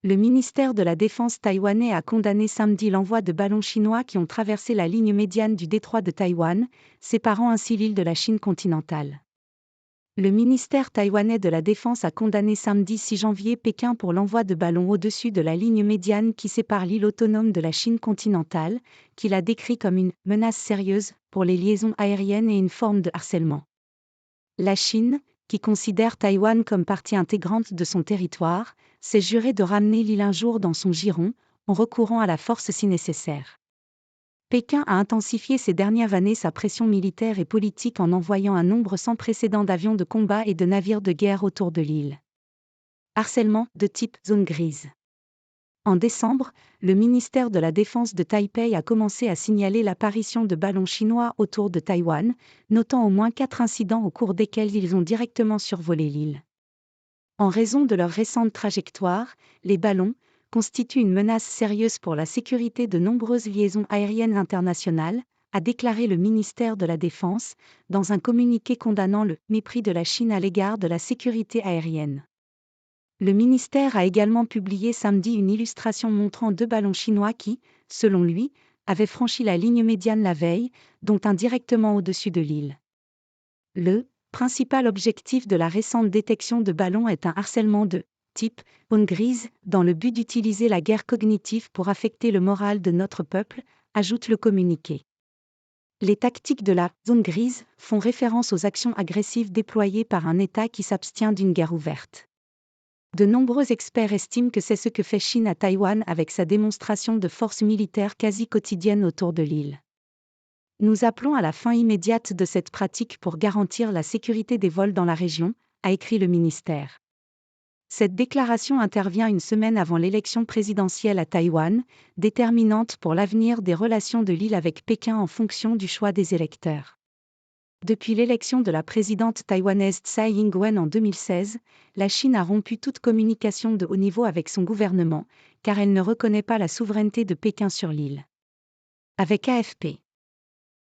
Le ministère de la Défense taïwanais a condamné samedi l'envoi de ballons chinois qui ont traversé la ligne médiane du détroit de Taïwan, séparant ainsi l'île de la Chine continentale. Le ministère taïwanais de la Défense a condamné samedi 6 janvier Pékin pour l'envoi de ballons au-dessus de la ligne médiane qui sépare l'île autonome de la Chine continentale, qu'il a décrit comme une « menace sérieuse » pour les liaisons aériennes et une forme de harcèlement. La Chine, qui considère Taïwan comme partie intégrante de son territoire, s'est juré de ramener l'île un jour dans son giron, en recourant à la force si nécessaire. Pékin a intensifié ces dernières années sa pression militaire et politique en envoyant un nombre sans précédent d'avions de combat et de navires de guerre autour de l'île. Harcèlement de type zone grise. En décembre, le ministère de la Défense de Taipei a commencé à signaler l'apparition de ballons chinois autour de Taïwan, notant au moins 4 incidents au cours desquels ils ont directement survolé l'île. En raison de leur récente trajectoire, les ballons constituent une menace sérieuse pour la sécurité de nombreuses liaisons aériennes internationales, a déclaré le ministère de la Défense, dans un communiqué condamnant le « mépris de la Chine à l'égard de la sécurité aérienne ». Le ministère a également publié samedi une illustration montrant 2 ballons chinois qui, selon lui, avaient franchi la ligne médiane la veille, dont un directement au-dessus de l'île. Le principal objectif de la récente détection de ballons est un harcèlement de type zone grise, dans le but d'utiliser la guerre cognitive pour affecter le moral de notre peuple, ajoute le communiqué. Les tactiques de la zone grise font référence aux actions agressives déployées par un État qui s'abstient d'une guerre ouverte. De nombreux experts estiment que c'est ce que fait Chine à Taïwan avec sa démonstration de force militaire quasi quotidienne autour de l'île. Nous appelons à la fin immédiate de cette pratique pour garantir la sécurité des vols dans la région, a écrit le ministère. Cette déclaration intervient une semaine avant l'élection présidentielle à Taïwan, déterminante pour l'avenir des relations de l'île avec Pékin en fonction du choix des électeurs. Depuis l'élection de la présidente taïwanaise Tsai Ing-wen en 2016, la Chine a rompu toute communication de haut niveau avec son gouvernement, car elle ne reconnaît pas la souveraineté de Pékin sur l'île. Avec AFP.